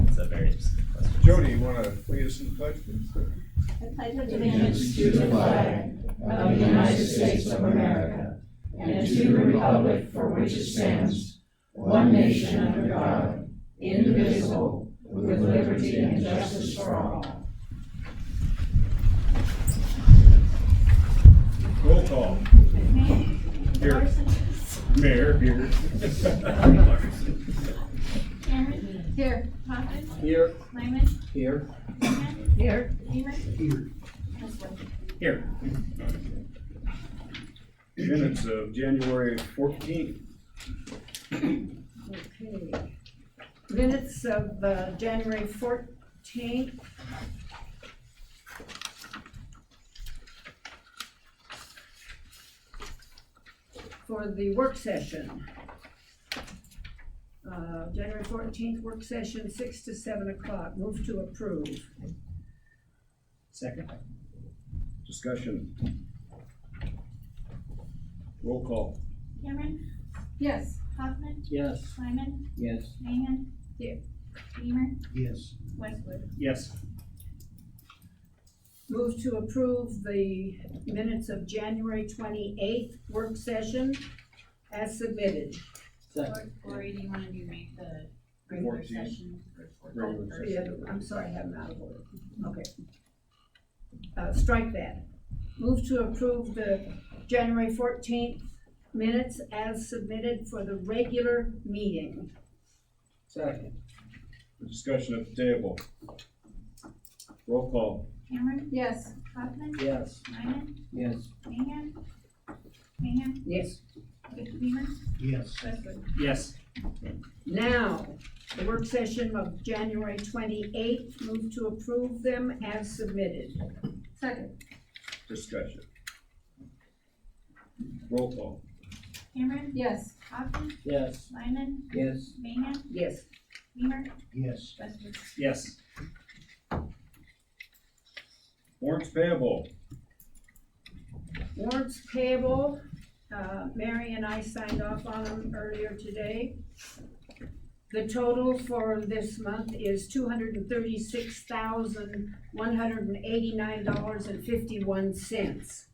It's a very specific question. Jody, you wanna lead us in the pledge, please? I pledge allegiance to the flag of the United States of America and to the republic for which it stands, one nation under God, indivisible, with liberty and justice for all. Roll call. Here. Mayor, here. Cameron. Here. Hoffman. Here. Lyman. Here. Meehan. Here. Beamer. Here. Westwood. Here. Minutes of January 14th. Okay. Minutes of January 14th. For the work session. January 14th, work session, 6 to 7 o'clock. Move to approve. Second. Discussion. Roll call. Cameron. Yes. Hoffman. Yes. Lyman. Yes. Meehan. Yeah. Beamer. Yes. Westwood. Yes. Move to approve the minutes of January 28th, work session as submitted. Or do you wanna make the regular 14th. session for Regular first? Yeah, I'm sorry, I have them out of order. Okay. Strike that. Move to approve the January 14th minutes as submitted for the regular meeting. Second. Discussion at the table. Roll call. Cameron. Yes. Hoffman. Yes. Lyman. Yes. Meehan. Meehan. Yes. Beamer. Yes. Westwood. Yes. Now, the work session of January 28th, move to approve them as submitted. Second. Discussion. Roll call. Cameron. Yes. Hoffman. Yes. Lyman. Yes. Meehan. Yes. Beamer. Yes. Westwood. Yes. Warrants payable. Warrants payable, Mary and I signed off on them earlier today. The total for this month is $236,189.51.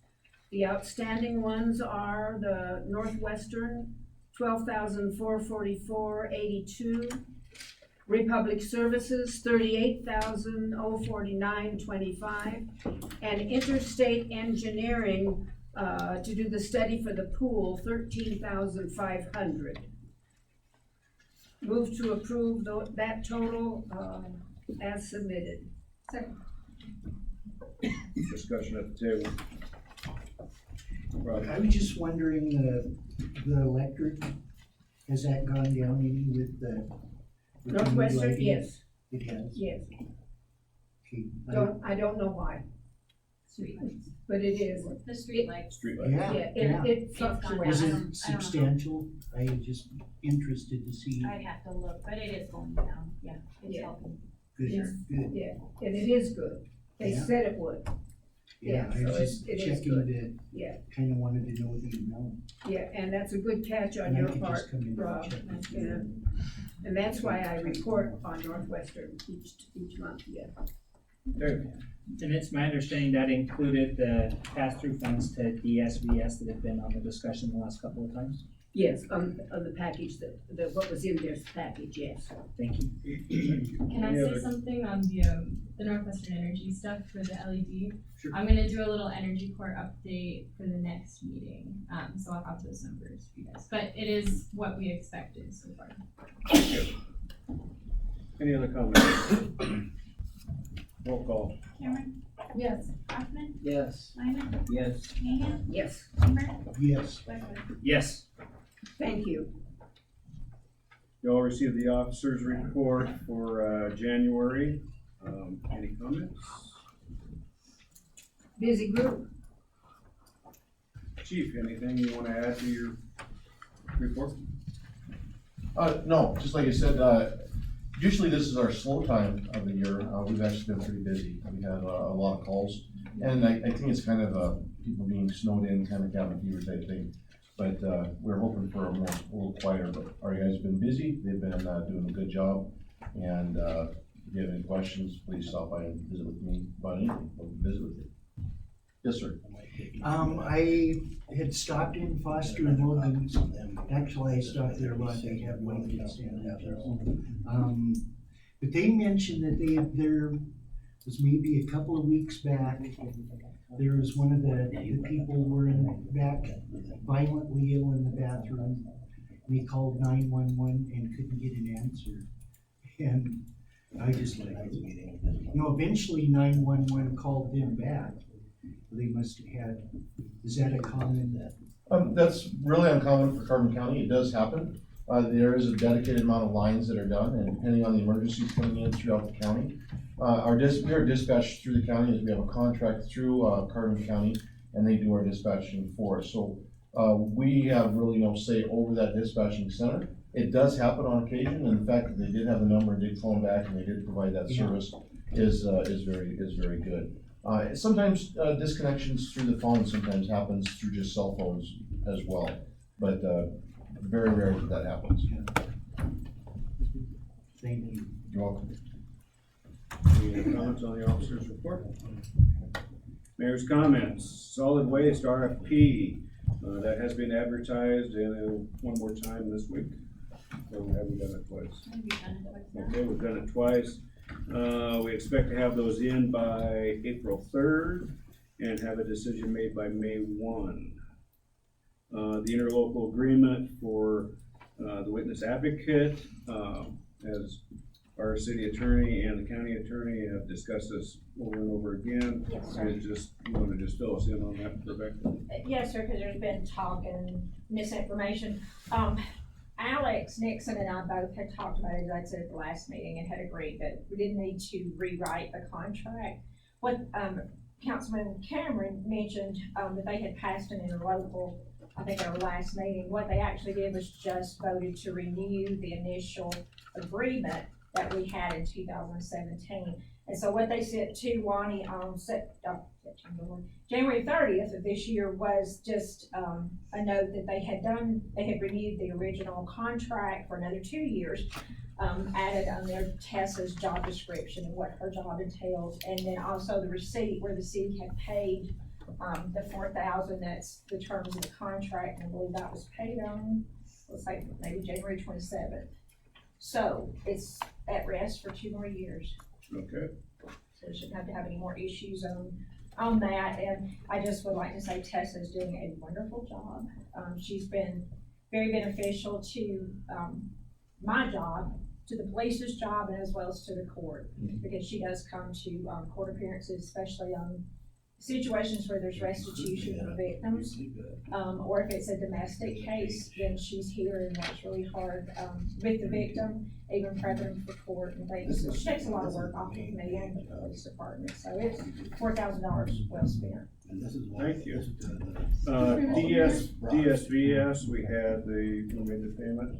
The outstanding ones are the Northwestern, $12,444.82. Republic Services, $38,049.25, and Interstate Engineering, to do the study for the pool, $13,500. Move to approve that total, as submitted. Second. Discussion at the table. Roger. I was just wondering, the electric, has that gone down any with the? with the new Northwestern, lighting? yes, It has? yes. Okay. I don't know why, Streetlights. but it is. The streetlights. Streetlight. Yeah, Yeah, yeah. it gone fluctuates. Was I it don't know. substantial? I was just interested to see. I'd have to look, but it is going down, yeah, it's Yeah. helping. Good, Yes. good. Yeah, and it is good. They Yeah. said it would, Yeah, I so was just it is checking good. to, yeah, kinda wanted to know the amount. yeah, and that's a good catch on And I your could part, just come in and Rob. check with Yeah. you. And that's why I report on Northwestern each month, yeah. Okay. And it's my understanding that included the pass-through funds to DSVS that have been on the discussion the last couple of times. Yes, on the package, what was in this package, yes. Thank you. Can I Any say other- something on the Northwestern Energy stuff for the LED? Sure. I'm gonna do a little energy core update for the next meeting, so I'll have those numbers for you guys, but it is what we expected so far. Any other comments? Roll call. Cameron. Yes. Hoffman. Yes. Lyman. Yes. Meehan. Yes, Beamer. Yes, Westwood. Yes. thank you. You all received the officer's report for January. Any comments? Busy group. Chief, anything you want to add to your report? No, just like I said, usually this is our slow time of the year. We've actually been pretty busy. We had a lot of calls. And I think it's kind of people being snowed in, kind of cabin fever type thing. But we're hoping for a little little quieter, but our guys have been busy, they've been, doing a good job. And, if you have any questions, please stop by and visit with me about anything, I'll visit with you. Yes, sir. I had stopped in Foster and Logan's, actually I stopped there a lot, they have Lincoln sandwiches. But they mentioned that there was maybe a couple of weeks back, there was one of the people were back violently ill in the bathroom. And he called 911 and couldn't get an answer. And I just like, eventually 911 called them back. They must have had, is that a common? That's really uncommon for Carbon County, it does happen. There is a dedicated amount of lines that are done, and depending on the emergencies coming in throughout the county. We are dispatched through the county, as we have a contract through, Carbon County, and they do our dispatching for us. So, we have really no say over that dispatching center. It does happen on occasion, and the fact that they did have the number and did phone back and they did provide that service is very good. Sometimes, disconnections through the phone sometimes happens through just cell phones as well, but, very rare that that happens. Thank you. You're welcome. Any comments on the officer's report? Mayor's comments, solid waste RFP, that has been advertised and one more time this week. Or have we done it twice? Have you done it like that? Okay, we've done it twice. We expect to have those in by April 3rd and have a decision made by May 1. The interlocal agreement for the witness advocate, as our city attorney and the county attorney have discussed this over and over again. Yes, sir. And just, you want to just fill us in on that, Rebecca? Yes, sir, because there's been talk and misinformation. Alex Nixon and I both had talked about it, as I said at the last meeting, and had agreed that we didn't need to rewrite the contract. What, Councilman Cameron mentioned, that they had passed an interlocal, I think at our last meeting. What they actually did was just voted to renew the initial agreement that we had in 2017. And so what they sent to Wani on January 30th of this year was just a note that they had renewed the original contract for another 2 years, added on there Tessa's job description and what her job entails, and then also the receipt where the city had paid the $4,000, that's the terms of the contract, and I believe that was paid on, let's say, maybe January 27th. So it's at rest for 2 more years. Okay. So we shouldn't have to have any more issues on that, and I just would like to say Tessa's doing a wonderful job. She's been very beneficial to, my job, to the police's job, and as well as to the court, because she does come to, court appearances, especially on situations where there's restitution for victims, or if it's a domestic case, then she's here and works really hard, with the victim, even prepping for court and things. So she takes a lot of work off of me and the police department, so it's $4,000 well spent. Thank you. DSVS, we made the payment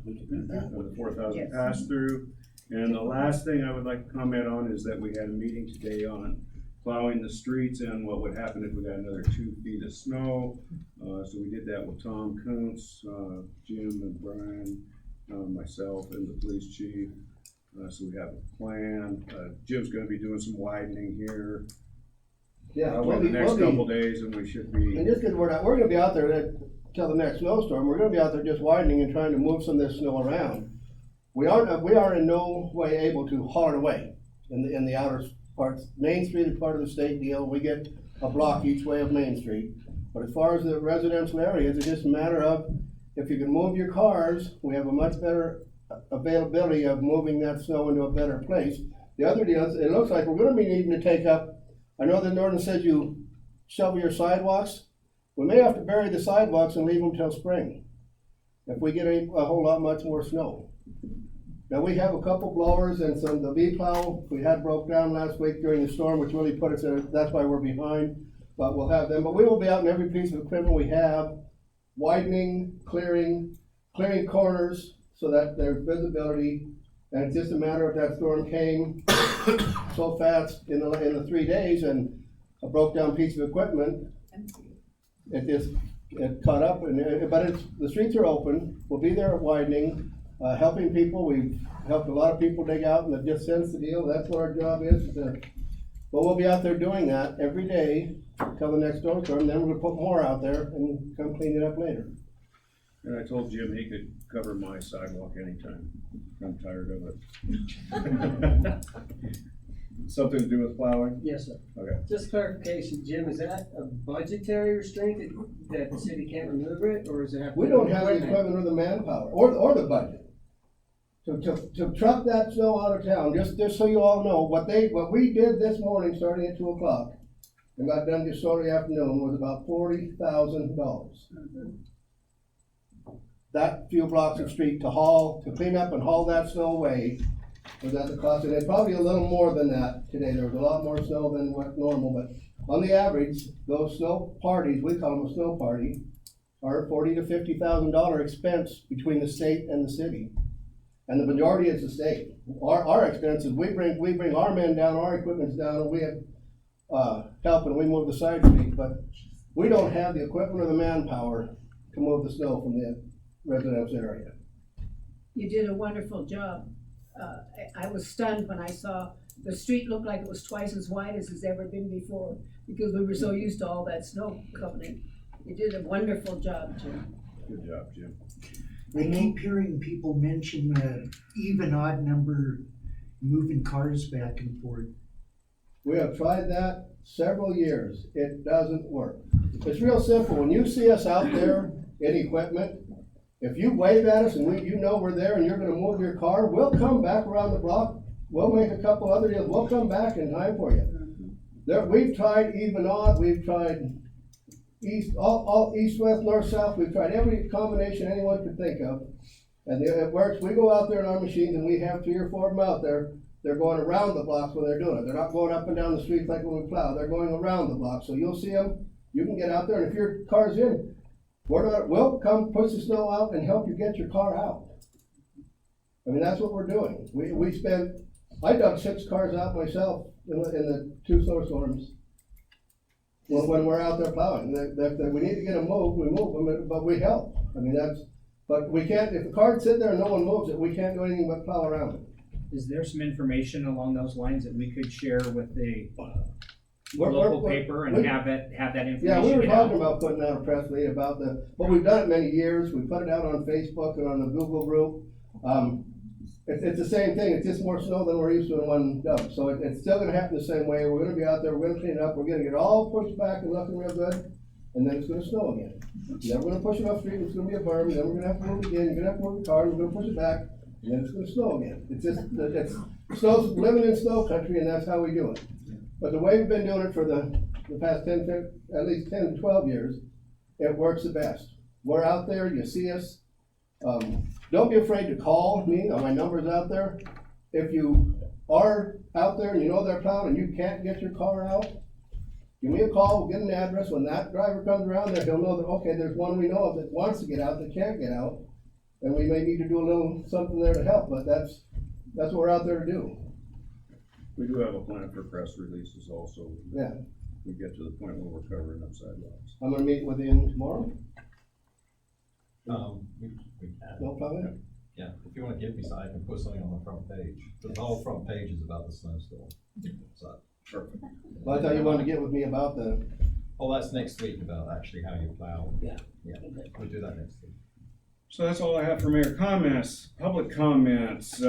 of the 4,000 pass through. And the last thing I would like to comment on is that we had a meeting today on plowing the streets and what would happen if we got another 2 feet of snow. So we did that with Tom Kuntz, Jim and Brian, myself and the police chief. So we have a plan. Jim's gonna be doing some widening here. Yeah, In the next couple days, and we should be. And just because we're gonna be out there till the next snowstorm, we're gonna be out there just widening and trying to move some of this snow around. We are in no way able to haul it away in the outer parts. Main Street is part of the state deal, we get a block each way of Main Street. But as far as the residential areas, it's just a matter of, if you can move your cars, we have a much better availability of moving that snow into a better place. The other deal is, it looks like we're gonna be needing to take up, I know the ordinance says you shovel your sidewalks. We may have to bury the sidewalks and leave them till spring, if we get a whole lot much more snow. Now, we have a couple blowers and the V-plow we had broke down last week during the storm, which really put us in, that's why we're behind, but we'll have them. But we will be out in every piece of equipment we have, widening, clearing corners so that there's visibility. And it's just a matter of that storm came so fast in the 3 days and a broke down piece of equipment. It just get caught up, but the streets are open, we'll be there widening, helping people, we've helped a lot of people dig out, and it just sends the deal, that's what our job is, but we'll be out there doing that every day till the next snowstorm, then we're gonna put more out there and come clean it up later. And I told Jim he could cover my sidewalk anytime. I'm tired of it. Something to do with plowing? Yes, sir. Okay. Just clarification, Jim, is that a budgetary restraint that the city can't remove it, or is it have? We don't have the equipment or the manpower, or the budget. To truck that snow out of town, just so you all know, what we did this morning, starting at 2:00, and got done just Saturday afternoon, was about $40,000. That few blocks of street to clean up and haul that snow away, was at the cost, and it's probably a little more than that today, there was a lot more snow than what's normal, but on the average, those snow parties, we call them a snow party, are $40,000 to $50,000 expense between the state and the city. And the majority is the state. Our expenses, we bring our men down, our equipment's down, and we have, help and we move the side street, but we don't have the equipment or the manpower to move the snow from the residence area. You did a wonderful job. I was stunned when I saw the street looked like it was twice as wide as it's ever been before, because we were so used to all that snow coming. You did a wonderful job, Jim. Good job, Jim. I keep hearing people mention even odd number moving cars back and forth. We have tried that several years. It doesn't work. It's real simple. When you see us out there in equipment, if you wave at us and you know we're there and you're gonna move your car, we'll come back around the block. We'll make a couple other deals. We'll come back in time for you. We've tried even odd, we've tried east, all east, west, north, south. We've tried every combination anyone could think of. And it works. We go out there in our machines and we have 3 or 4 of them out there. They're going around the blocks when they're doing it. They're not going up and down the streets like when we plow. They're going around the block. So you'll see them. You can get out there, and if your car's in, we'll come push the snow out and help you get your car out. I mean, that's what we're doing. I dug 6 cars out myself in the 2 snowstorms when we're out there plowing. If we need to get them moved, we move them, but we help. I mean, but we can't, if the car's sitting there and no one moves it, we can't do anything but plow around it. Is there some information along those lines that we could share with the local paper and have that information? Yeah, we were get out? talking about putting out a press release about but we've done it many years. We put it out on Facebook and on the Google group. It's the same thing. It's just more snow than we're used to in one dump. So it's still gonna happen the same way. We're gonna be out there, we're gonna clean it up, we're gonna get it all pushed back and looking real good, and then it's gonna snow again. Then we're gonna push it off street, it's gonna be a berm, then we're gonna have to move it again, you're gonna have to move the car, we're gonna push it back, and then it's gonna snow again. Snow's living in snow country, and that's how we do it. But the way we've been doing it for the past at least 10 to 12 years, it works the best. We're out there, you see us. Don't be afraid to call me, my number's out there. If you are out there and you know they're plowing and you can't get your car out, give me a call, we'll get an address. When that driver comes around there, he'll know that, okay, there's one we know of that wants to get out, that can't get out. And we may need to do a little something there to help, but that's what we're out there to do. We do have a plan for press releases also. Yeah. We get to the point where we're covering up sidewalks. I'm gonna meet with him tomorrow. We can. No problem. Yeah, if you wanna give me some, I can put something on the front page. The whole front page is about the snowstorm. So, Perfect. Well, I thought you wanted to get with me about oh, that's next week about actually how you plow. Yeah. Yeah, we'll do that next week. So that's all I have for mayor comments. Public comments,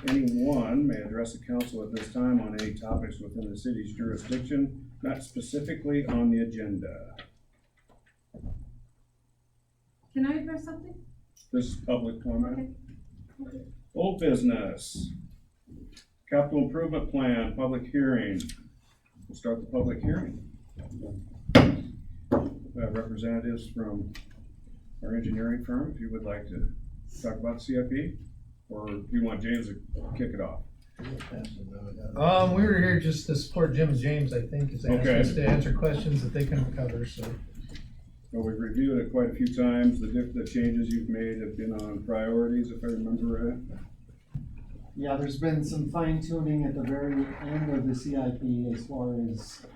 anyone may address the council at this time on any topics within the city's jurisdiction, not specifically on the agenda. Can I address something? This is public comment. Old business. Capital improvement plan, public hearing. We'll start the public hearing. We have representatives from our engineering firm, if you would like to talk about CIP, or if you want James to kick it off. We were here just to support Jim James, I think, is asked us to answer questions that they couldn't cover, so. Well, we've reviewed it quite a few times. The changes you've made have been on priorities, if I remember right. Yeah, there's been some fine tuning at the very end of the CIP as far as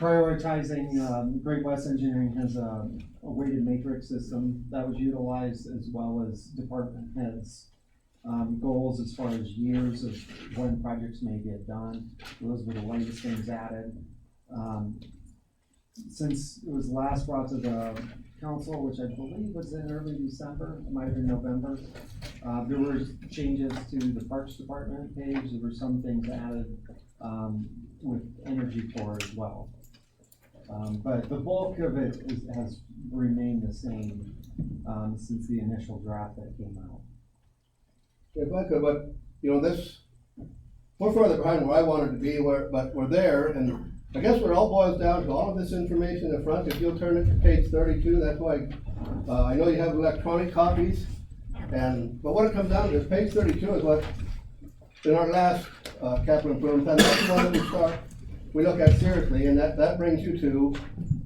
prioritizing, Great West Engineering has a weighted matrix system that was utilized, as well as department heads. Goals as far as years of when projects may get done. Those were the latest things added. Since it was last brought to the council, which I believe was in early December, it might have been November, there were changes to the Parks Department page. There were some things added with Energy Corps as well. But the bulk of it has remained the same since the initial draft that came out. If I could, but, you know, we're further behind where I wanted to be, but we're there, and I guess where it all boils down to all of this information in the front. If you'll turn it to page 32, that's why, I know you have electronic copies, but what it comes down to is page 32 is what, in our last, capital improvement plan, that's the one that we look at seriously, and that brings you to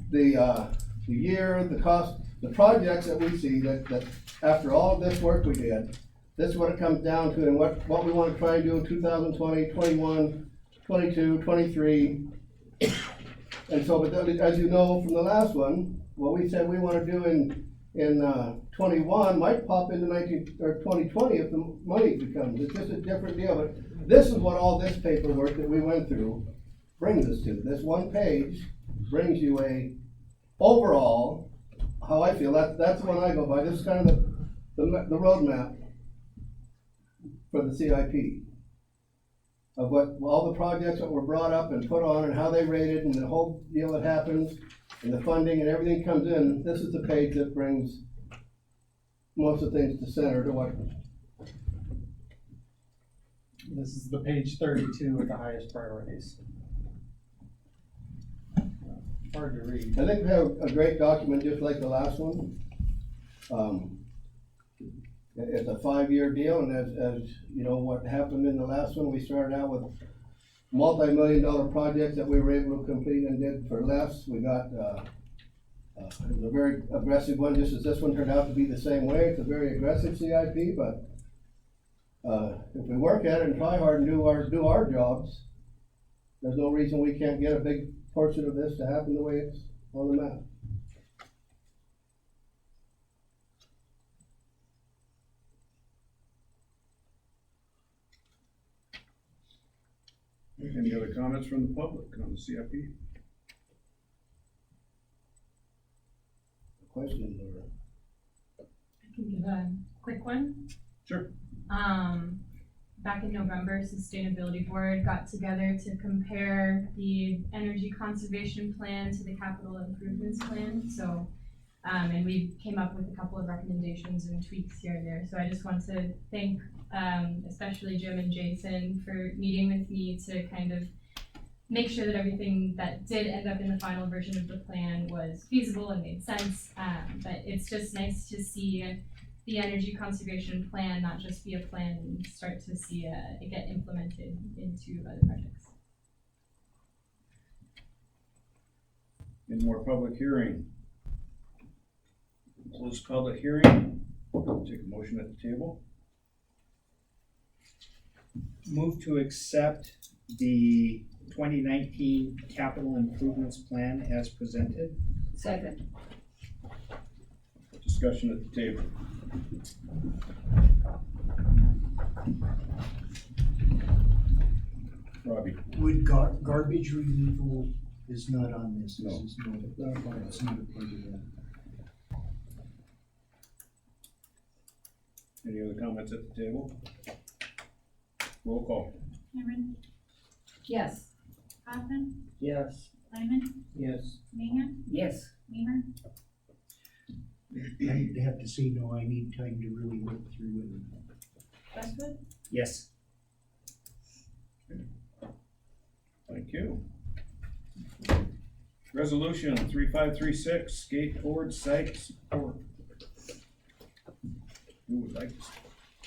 the year, the cost, the projects that we see that after all of this work we did, this is what it comes down to, and what we want to try and do in 2020, 21, 22, 23. And so, but as you know from the last one, what we said we want to do in 21 might pop into 2020 if the money becomes. It's just a different deal. But this is what all this paperwork that we went through brings us to. This one page brings you a overall, how I feel. That's the one I go by. This is kind of the roadmap for the CIP of what all the projects that were brought up and put on and how they rated and the whole deal that happens and the funding and everything comes in. This is the page that brings most of the things to center to what. This is the page 32 with the highest priorities. Hard to read. I think we have a great document just like the last one. It's a 5-year deal, and as you know, what happened in the last one, we started out with multi-million-dollar projects that we were able to complete and did for less. We got, it was a very aggressive one, just as this one turned out to be the same way. It's a very aggressive CIP, but if we work at it and try hard and do our jobs, there's no reason we can't get a big portion of this to happen the way it's on the map. Any other comments from the public on the CIP? Questions or? I can give a quick one. Sure. Back in November, Sustainability Board got together to compare the energy conservation plan to the capital improvements plan. So, and we came up with a couple of recommendations and tweaks here and there. So I just want to thank especially Jim and Jason for meeting with me to kind of make sure that everything that did end up in the final version of the plan was feasible and made sense. But it's just nice to see the energy conservation plan not just be a plan and start to see it get implemented into other projects. Any more public hearing? Close public hearing. Take a motion at the table. Move to accept the 2019 capital improvements plan as presented. Second. Discussion at the table. Robbie. Would garbage removal is not on this? No. This is not, it's not a part of that. Any other comments at the table? Roll call. Cameron, Yes. Hoffman, Yes. Lyman, Yes. Minga, Yes. Weimer. I'd have to say no, I need time to really look through it. Westwood, Yes. Thank you. Resolution 3536, skateboard site support. Who would like to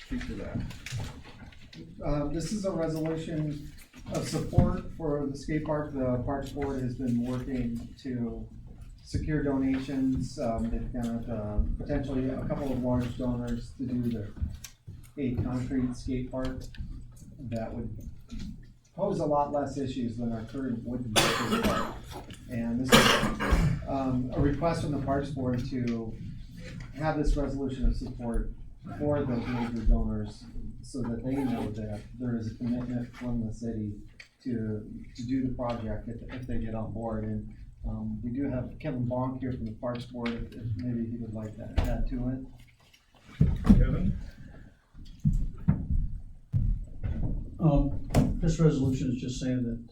speak to that? This is a resolution of support for the skate park. The Parks Board has been working to secure donations. They've got potentially a couple of large donors to do a concrete skate park that would pose a lot less issues than our current wooden bridges park. And this is, a request from the Parks Board to have this resolution of support for those major donors so that they know that there is a commitment from the city to do the project if they get on board. And, we do have Kevin Bonk here from the Parks Board, if maybe he would like to add to it. Kevin? This resolution is just saying that,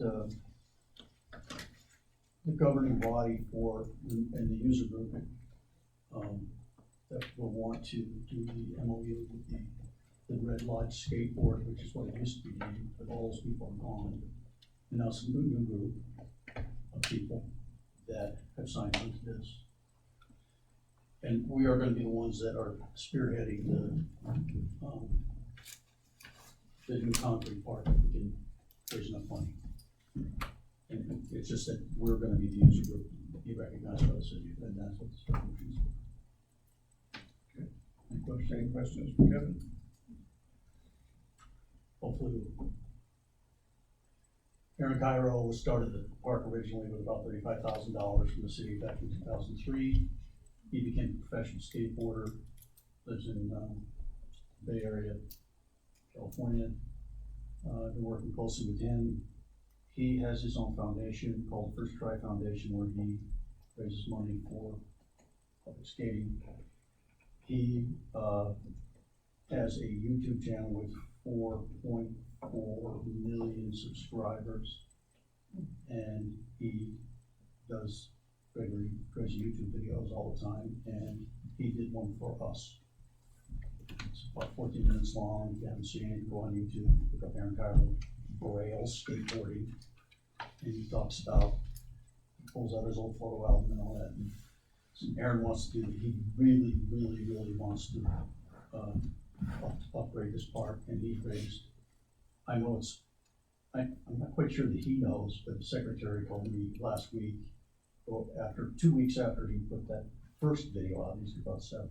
the governing body for, and the user group, that will want to do the MOU with the Red Lodge skateboard, which is what it used to be named, but all those people are gone. And now some new group of people that have signed on to this. And we are gonna be the ones that are spearheading the new concrete park, if we can raise enough money. And it's just that we're gonna be the user group, be recognized by the city, and that's what the resolution is. Okay. Any questions for Kevin? Hopefully. Aaron Cairo started the park originally with about $35,000 from the city back in 2003. He became a professional skateboarder, lives in Bay Area, California. I've been working closely with him. He has his own foundation called First Try Foundation, where he raises money for public skating. He has a YouTube channel with 4.4 million subscribers, and he does regular YouTube videos all the time, and he did one for us. It's about 14 minutes long. If you haven't seen it, go on YouTube, look up Aaron Cairo rails skateboarding, and he talks about, he pulls out his old photo album and all that. And so Aaron wants to do, he really wants to upgrade this park, and he raised, I know it's, I'm not quite sure that he knows, but the secretary told me last week, or after 2 weeks after he put that first video out, he's about 7,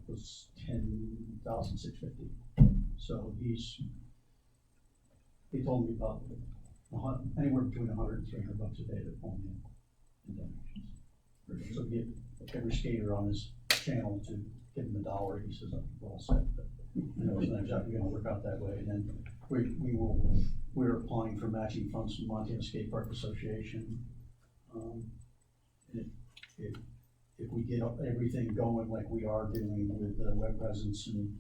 was $10,650. So he told me about anywhere between $100 and $300 a day to phone him in donations. So get every skater on his channel to give him $1. He says, I'm well set, but I know it's not exactly gonna work out that way. And then we're applying for matching funds from Montana Skate Park Association. If we get everything going like we are doing with the web presence and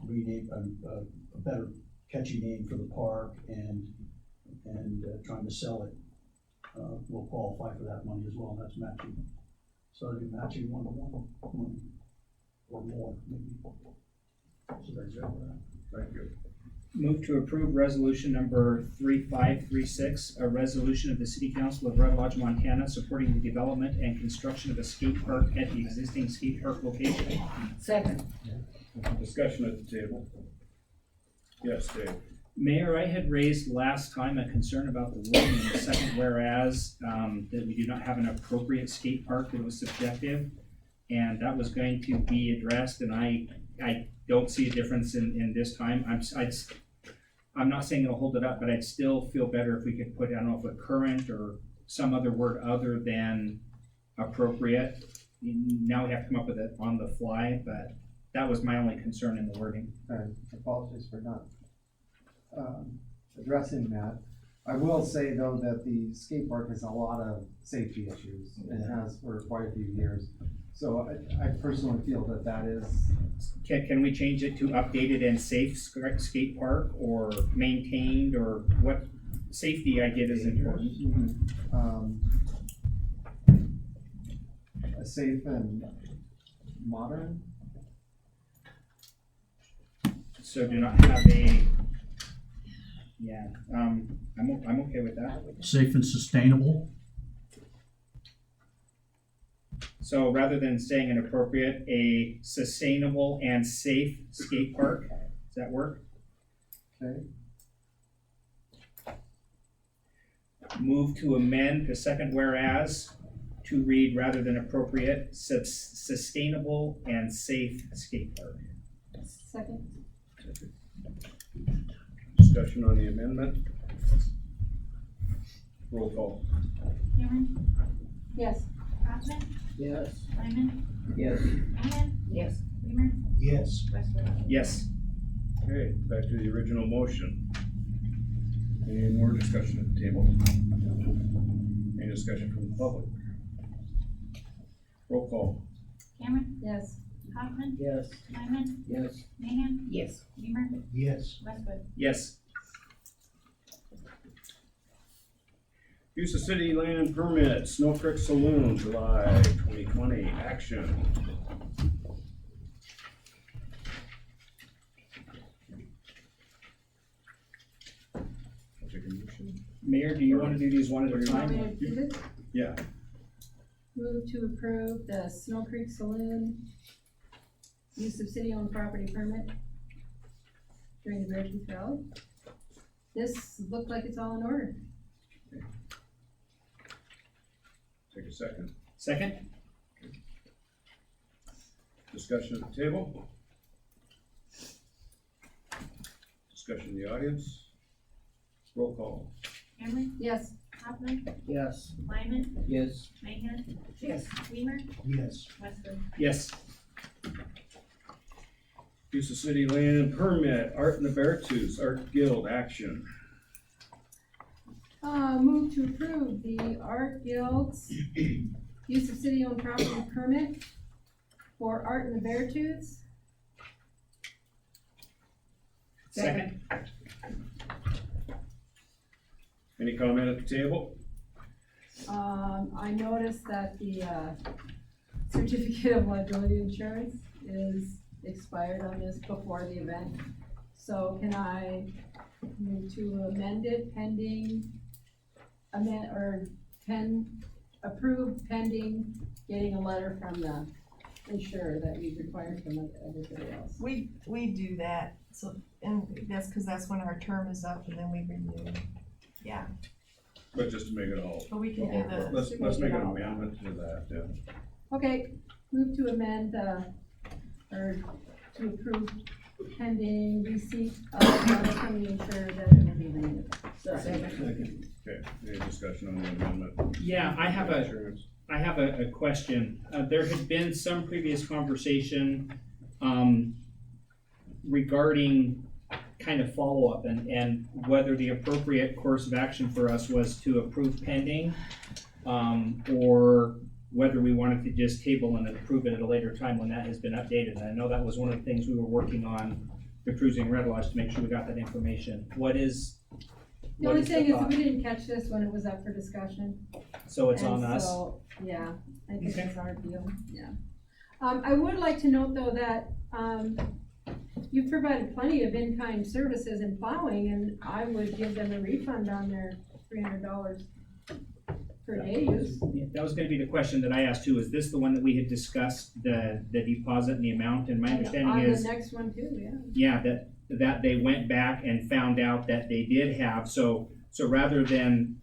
rename a better catchy name for the park and trying to sell it, we'll qualify for that money as well. That's matching. So it'll be matching 1-to-1 or more, maybe. So that's it. Thank you. Move to approve resolution number 3536, a resolution of the City Council of Red Lodge, Montana, supporting the development and construction of a skate park at the existing skate park location. Second. Discussion at the table. Yes, Dave. Mayor, I had raised last time a concern about the wording in the second whereas, that we do not have an appropriate skate park that was subjective, and that was going to be addressed, and I don't see a difference in this time. I'm not saying it'll hold it up, but I'd still feel better if we could put, I don't know if a current or some other word other than appropriate. Now we have to come up with it on the fly, but that was my only concern in the wording. Apologies for not addressing that. I will say though that the skate park has a lot of safety issues and has for quite a few years. So I personally feel that is. Can we change it to updated and safe skate park or maintained, or what? Safety I get is important. A safe and modern. So do not have a, yeah, I'm okay with that. Safe and sustainable. So rather than saying inappropriate, a sustainable and safe skate park, does that work? Okay. Move to amend the second whereas to read rather than appropriate, sustainable and safe skate park. Second. Discussion on the amendment. Roll call. Cameron, Yes. Hoffman, Yes. Lyman, Yes. Mahan, Yes. Weimer, Yes. Westwood. Yes. Okay, back to the original motion. Any more discussion at the table? Any discussion from the public? Roll call. Cameron, Yes. Hoffman, Yes. Lyman, Yes. Mahan, Yes. Weimer, Yes. Westwood. Yes. Use of city land permit, Snow Creek Saloon, July 2020, action. Take a motion. Mayor, do you want to do these one at a Want me to time? do this? Yeah, Move to approve the Snow Creek Saloon use of city-owned property permit during the Beartooth Valley. This looked like it's all in order. take a second. Second? Discussion at the table? Discussion in the audience? Roll call. Cameron, Yes. Hoffman, Yes. Lyman, Yes. Mahan, Yes. Weimer, Yes. Westwood. Yes. Use of city land permit, Art in the Beartooth, Art Guild, action. Move to approve the Art Guild's use of city-owned property permit for Art in the Beartooths. Second? Any comment at the table? I noticed that the, certificate of liability insurance is expired on this before the event. So can I move to amend it pending, approve pending getting a letter from the insurer that we required from everybody else? We do that, so, and that's because that's when our term is up and then we renew. Yeah, But just to make it all, but we can do the. let's make an amendment to that, yeah. Okay, move to amend, or to approve pending receipt of letter from the insurer that it will be renewed. Okay, any discussion on the amendment? Yeah, I have a, Insurance. I have a question. There had been some previous conversation, regarding kind of follow-up and whether the appropriate course of action for us was to approve pending, or whether we wanted to just table and approve it at a later time when that has been updated. And I know that was one of the things we were working on the Cruising Red Lodge to make sure we got that information. What is? The what only is the thing is, thought? we didn't catch this when it was up for discussion. So it's And on us? so, yeah, I think Okay. it's our deal, yeah. I would like to note though that, you've provided plenty of in-kind services in plowing, and I would give them a refund on their $300 per day use. Yeah, that was gonna be the question that I asked too. Is this the one that we had discussed, the deposit and the amount? And my understanding is. On the next one too, yeah. Yeah, that they went back and found out that they did have, so rather than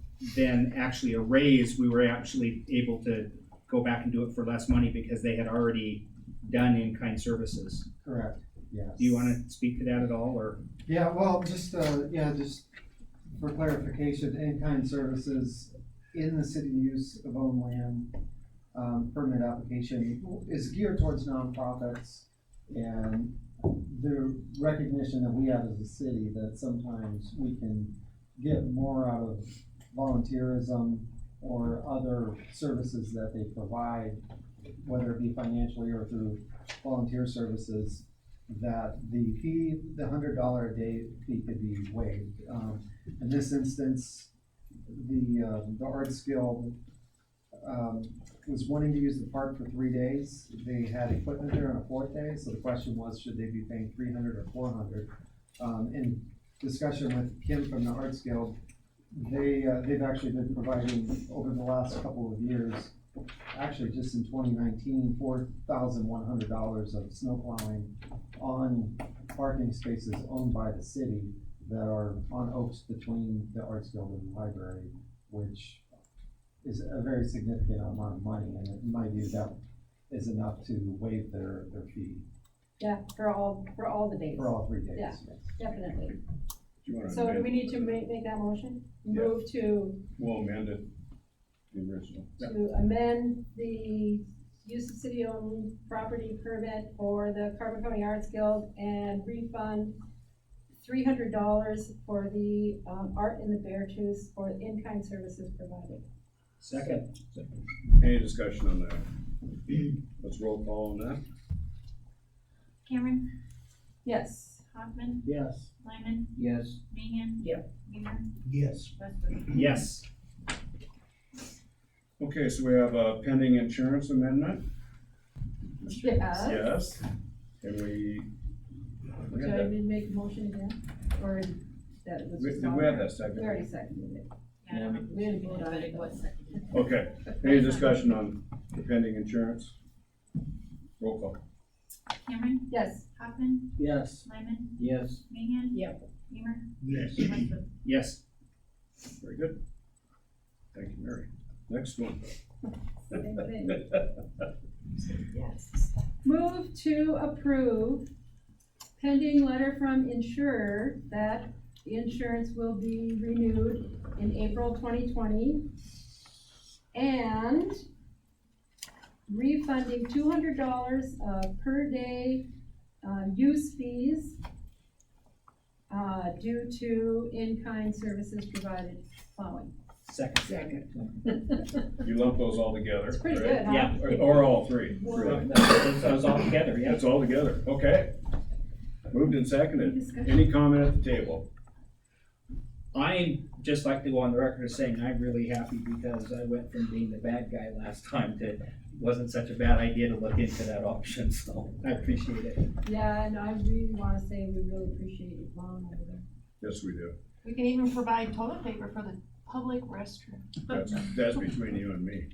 actually a raise, we were actually able to go back and do it for less money because they had already done in-kind services. Correct, yes. Do you wanna speak to that at all, or? Yeah, well, just for clarification, in-kind services in the city use of owned land, permit application is geared towards nonprofits and the recognition that we have as a city that sometimes we can get more out of volunteerism or other services that they provide, whether it be financially or through volunteer services, that the fee, the $100 a day fee could be waived. In this instance, the Arts Guild was wanting to use the park for 3 days. They had equipment there on a 4th day, so the question was, should they be paying $300 or $400? In discussion with Kim from the Arts Guild, they've actually been providing over the last couple of years, actually just in 2019, $4,100 of snow plowing on parking spaces owned by the city that are on Oaks between the Arts Guild and the library, which is a very significant amount of money, and in my view, that is enough to waive their fee. Yeah, for all the days. For all 3 days. Yeah. Definitely. Do you wanna So do amend? we need to make that motion? Yeah. Move to We'll amend it, the original. to amend the use of city-owned property permit for the Carbon County Arts Guild and refund $300 for the, Art in the Beartooth for in-kind services provided. Second. Any discussion on that? Let's roll call on that. Cameron, Yes. Hoffman, Yes. Lyman, Yes. Mahan. Yep. Beamer, Yes. Westwood. Yes. Okay, so we have a pending insurance amendment. Yes. Yes. And we Should had I that, make a motion again? Or that was we just did on we have there? that second? We already seconded it. Yeah, I don't know. We didn't vote on it. Okay, any discussion on the pending insurance? Roll call. Cameron, Yes. Hoffman, Yes. Lyman, Yes. Mahan. Yep. Beamer, Yes. Westwood. Yes. Very good. Thank you, Mary. Next one. Same thing. Move to approve pending letter from insurer that the insurance will be renewed in April 2020 and refunding $200 per day use fees due to in-kind services provided plowing. Second. You lump those all together. It's pretty right? good, huh? Yeah. Or all three? Or- That was all together, yeah. It's all together, okay. Moved and seconded. Discussion. Any comment at the table? I just like to go on the record as saying I'm really happy because I went from being the bad guy last time to, wasn't such a bad idea to look into that option, so I appreciate it. Yeah, and I really wanna say we really appreciate you plowing over there. Yes, we do. We can even provide toilet paper for the public restroom. That's between you and me.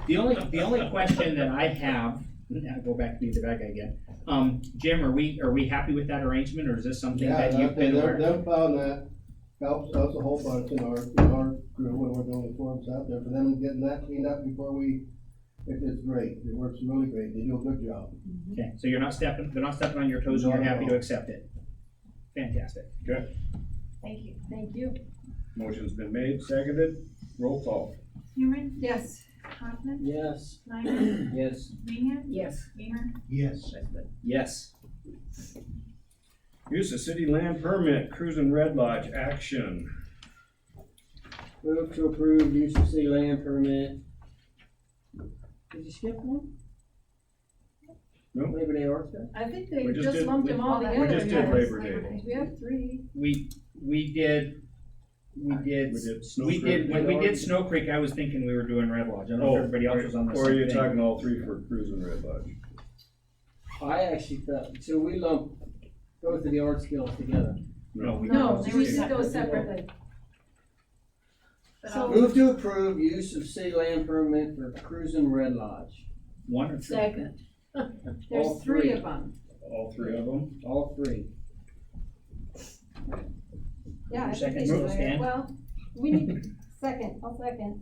The only question that I have, I'll go back to being the bad guy again. Jim, are we happy with that arrangement, or is this something Yeah, that you've been aware of? them found that helps us a whole bunch in our crew when we're doing forms out there, for them getting that cleaned up before it's great, it works really great, they do a good job. Okay, so they're not stepping on your toes and you're happy to accept it? Fantastic. Okay, Thank you. Thank you. motion's been made, seconded, roll call. Cameron, Yes. Hoffman, Yes. Lyman, Yes. Mahan. Yes. Beamer, Yes. Westwood. Yes. Use of city land permit, Cruisin' Red Lodge, action. Move to approve use of city land permit. Did you skip one? No. Labor Day Arts Fest? I think We they just just did- lumped them all we together. just did yes. Labor Day. We have three. We did, when we Creek. did Snow Creek, I was thinking we were doing Red Lodge. I don't know if everybody else was on the same Or are you thing. talking all three for Cruisin' Red Lodge? I actually thought, so we lumped both of the art skills together. No, we No, they we were did those separate. separately. But So- I'll- Move to approve use of city land permit for Cruisin' Red Lodge. One or two? Second. All There's three three. of them. All three of them? All three. Yeah. I Second, think move, so. Stan. Well, we need, I'll second.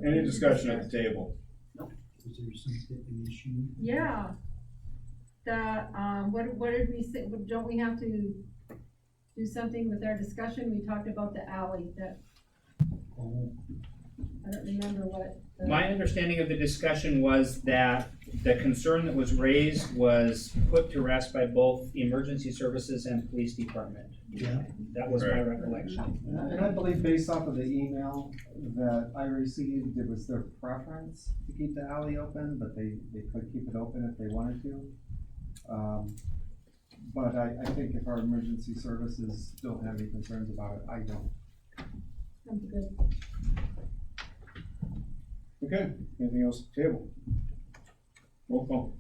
Any discussion at the table? Is there an issue? Yeah. The, what did we say, don't we have to do something with our discussion? We talked about the alley that, Oh, I don't remember what. the- My understanding of the discussion was that the concern that was raised was put to rest by both emergency services and police department. yeah. That was my Right. recollection. And I believe based off of the email that I received, it was their preference to keep the alley open, but they could keep it open if they wanted to. But I think if our emergency services don't have any concerns about it, I don't. I'm good. Okay, anything else at the table? Roll call.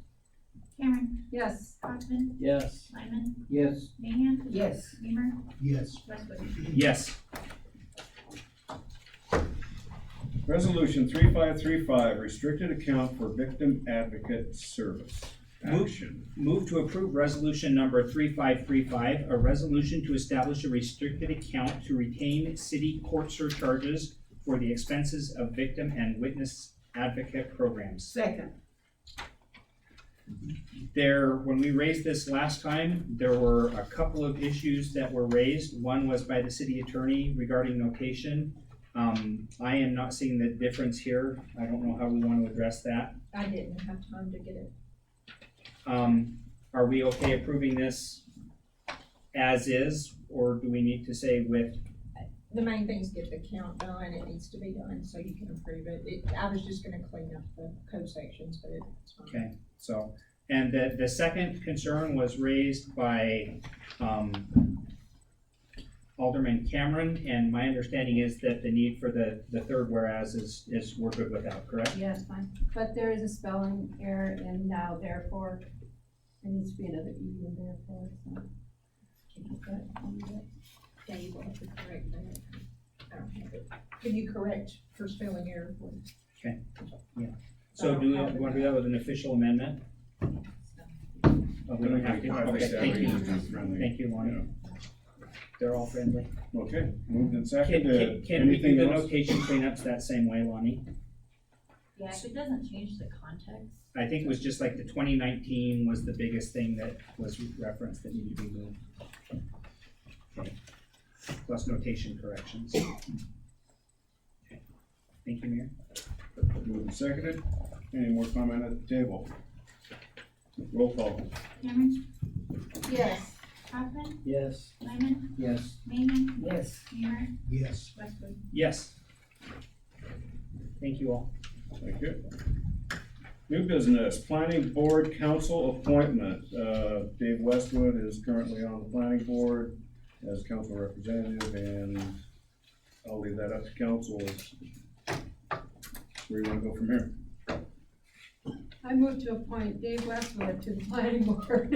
Cameron, Yes. Hoffman, Yes. Lyman, Yes. Mahan. Yes. Beamer, Yes. Westwood. Yes. Resolution 3535, restricted account for victim advocate service. Action. Move to approve resolution number 3535, a resolution to establish a restricted account to retain city court surcharges for the expenses of victim and witness advocate programs. Second. when we raised this last time, there were a couple of issues that were raised. One was by the city attorney regarding notation. I am not seeing the difference here. I don't know how we want to address that. I didn't have time to get it. Are we okay approving this as is, or do we need to say with? The main thing is get the count done, it needs to be done, so you can approve it. I was just gonna clean up the code sections, but it's fine. Okay, so, and the second concern was raised by, Alderman Cameron, and my understanding is that the need for the third whereas is we're good with that, correct? Yeah, it's fine, but there is a spelling error in now therefore, there needs to be another E in therefore, so. Yeah, you will have to correct that. I don't have it. Can you correct for spelling error, please? Okay, yeah. So do we want to do that with an official amendment? Oh, we don't have to, okay, thank you. Thank you, Lonnie. They're all friendly. Okay, moved and Can seconded. can we do Anything the else? notation cleanups that same way, Lonnie? Yeah, if it doesn't change the context. I think it was just like the 2019 was the biggest thing that was referenced that needed to be moved. Okay. Plus notation corrections. Okay. Thank you, Mayor. Moved and seconded. Any more comment at the table? Roll call. Cameron, Yes. Hoffman, Yes. Lyman, Yes. Manning, Yes. Beamer, Yes. Westwood. Yes. Thank you all. Thank you. New business, planning board council appointment. Dave Westwood is currently on the planning board as council representative, and I'll leave that up to council. Where you wanna go from here? I move to appoint Dave Westwood to the planning board.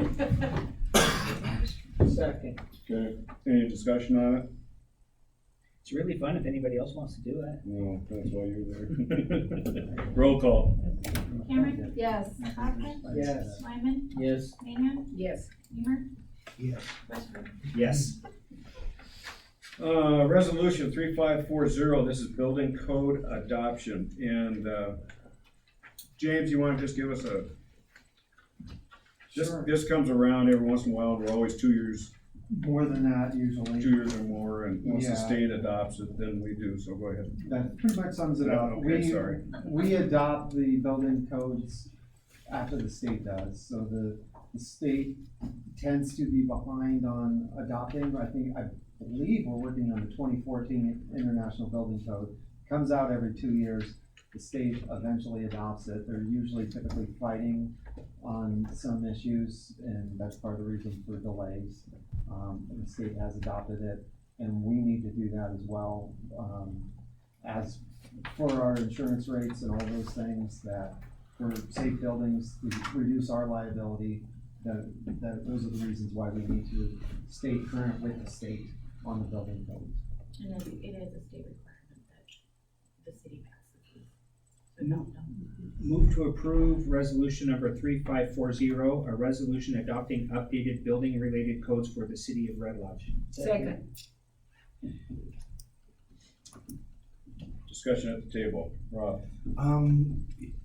Second. Okay, any discussion on it? It's really fun if anybody else wants to do it. No, that's why you're there. Roll call. Cameron, Yes. Hoffman, Yes. Lyman, Yes. Manning, Yes. Beamer, Yes. Westwood. Yes. Resolution 3540, this is building code adoption, and, James, you wanna just give us Sure. this comes around every once in a while, and we're always 2 years, More than that usually. 2 years or more, and once the Yeah. state adopts it, then we do, so go ahead. That pretty much sums it Yeah, up. okay, sorry. We adopt the building codes after the state does, so the state tends to be behind on adopting. I believe we're working on the 2014 International Building Code. Comes out every 2 years, the state eventually adopts it. They're usually typically fighting on some issues, and that's part of the reason for delays. And the state has adopted it, and we need to do that as well, as for our insurance rates and all those things, that for safe buildings, to reduce our liability, those are the reasons why we need to stay current with the state on the building codes. And it is a state requirement that the city passes these. So don't. Move to approve resolution number 3540, a resolution adopting updated building related codes for the city of Red Lodge. Second. Discussion at the table, Rob.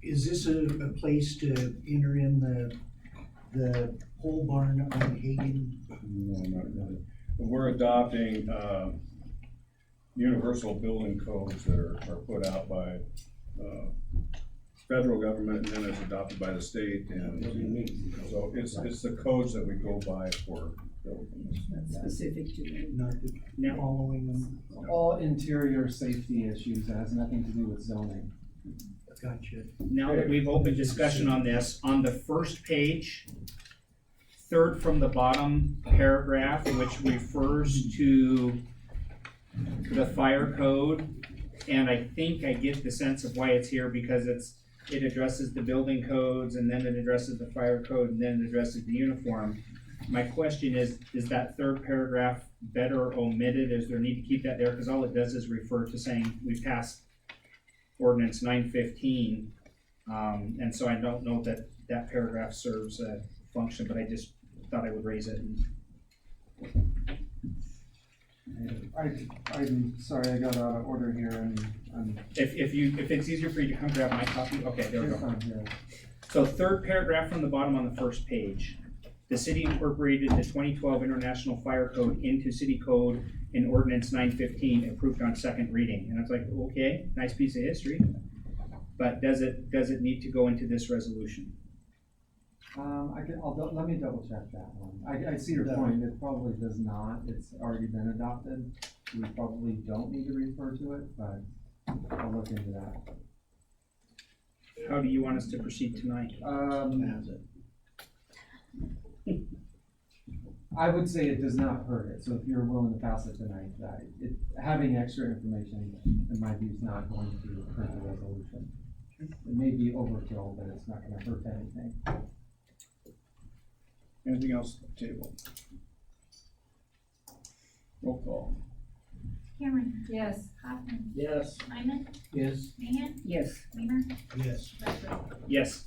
Is this a place to enter in the pole barn on Hagen? No, not really. But we're adopting, universal building codes that are put out by, federal government, and then it's adopted by the state, and so it's the codes that we go by for buildings. Specific to. Not Now, following them? All interior safety issues, that has nothing to do with zoning. Gotcha. now that we've opened discussion on this, on the first page, third from the bottom paragraph, which refers to the fire code, and I think I get the sense of why it's here, because it addresses the building codes, and then it addresses the fire code, and then it addresses the uniform. My question is that third paragraph better omitted? Is there need to keep that there? Because all it does is refer to saying we passed ordinance 915. And so I don't know that that paragraph serves a function, but I just thought I would raise it. I'm sorry, I got out of order here, and I'm. If it's easier for you to come grab my copy, okay, there we go. I'm here. So third paragraph from the bottom on the first page. The city incorporated the 2012 International Fire Code into City Code in Ordinance 915, approved on second reading. And I was like, okay, nice piece of history. But does it need to go into this resolution? Let me double check that one. I see your point, it probably does not, it's already been adopted. We probably don't need to refer to it, but I'll look into that. How do you want us to proceed tonight? I would say it does not hurt it, so if you're willing to pass it tonight, having extra information, in my view, is not going to hurt the resolution. It may be overkill, but it's not gonna hurt anything. Anything else on the table? Roll call. Cameron. Yes. Hoffman. Yes. Lyman. Yes. Mahan. Yes. Weimer. Yes. Redford. Yes.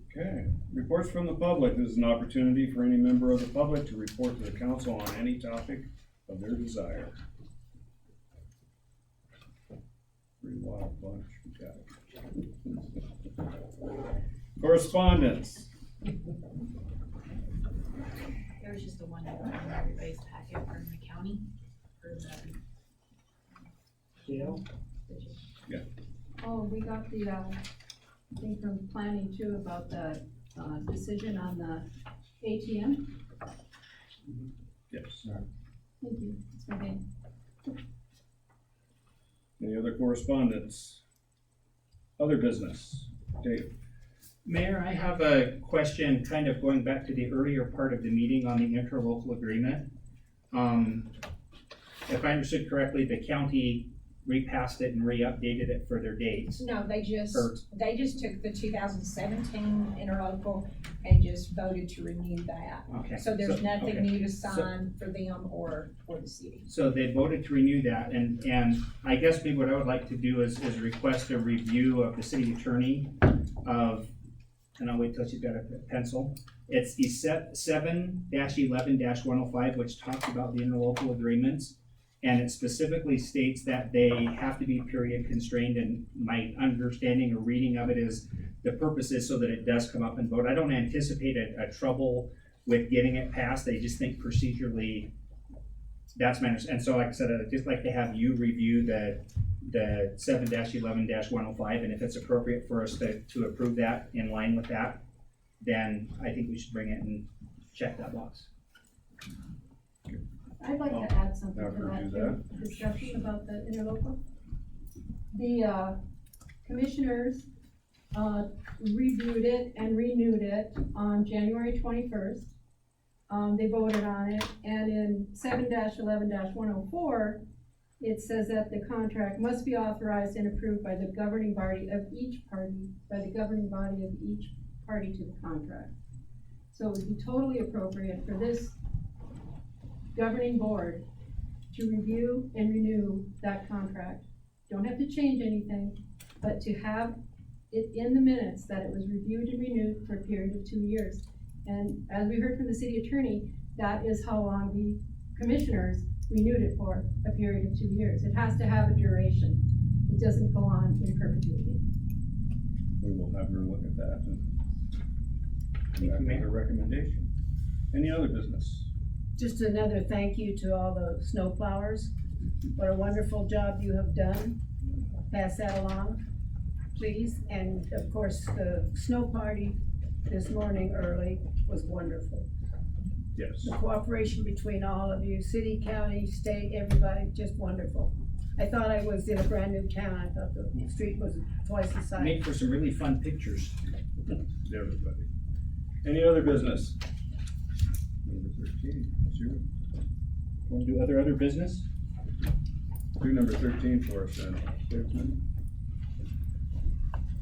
Okay, reports from the public. This is an opportunity for any member of the public to report to the council on any topic of their desire. Pretty wild bunch we got. Correspondence. There was just a one in everybody's packet from the county for the. Gail? Oh, we got the, thing from planning too about the, decision on the ATM. Yes. Thank you, it's okay. Any other correspondence? Other business? Dave? Mayor, I have a question kind of going back to the earlier part of the meeting on the interlocal agreement. If I understood correctly, the county repassed it and re-updated it for their dates. No, they just Or- took the 2017 interlocal and just voted to renew that. Okay. So there's nothing okay. new to sign for them or for the city. So they voted to renew that, and I guess maybe what I would like to do is request a review of the city attorney of, and I'll wait till she's got a pencil. It's the 7-11-105, which talks about the interlocal agreements. And it specifically states that they have to be period constrained, and my understanding or reading of it is the purpose is so that it does come up and vote. I don't anticipate a trouble with getting it passed. I just think procedurally, that's my understanding. And so like I said, I'd just like to have you review the 7-11-105, and if it's appropriate for us to approve that in line with that, then I think we should bring it and check that box. I'd like to add something Have to her that, do too, discussion about the interlocal. The, commissioners, reviewed it and renewed it on January 21st. They voted on it, and in 7-11-104, it says that the contract must be authorized and approved by the governing body of each party, to the contract. So it would be totally appropriate for this governing board to review and renew that contract. Don't have to change anything, but to have it in the minutes that it was reviewed and renewed for a period of 2 years. And as we heard from the city attorney, that is how long the commissioners renewed it for, a period of 2 years. It has to have a duration. It doesn't go on in perpetuity. We will have her look at that and make a recommendation. Any other business? Just another thank you to all the snow plowers. What a wonderful job you have done. Pass that along, please. And of course, the snow party this morning early was wonderful. Yes. The cooperation between all of you, city, county, state, everybody, just wonderful. I thought I was in a brand new town. I thought the street was twice the size. Make for some really fun pictures. Everybody. Any other business? Number 13, zero. Want to do other business? Do number 13 for us then. 13.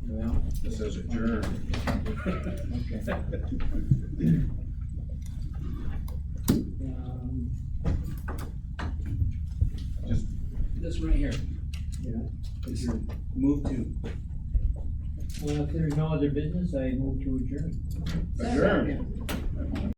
Well, It says adjourn. okay. Just This one right here. Yeah. Is your move to. Well, if there's no other business, I move to adjourn. adjourn.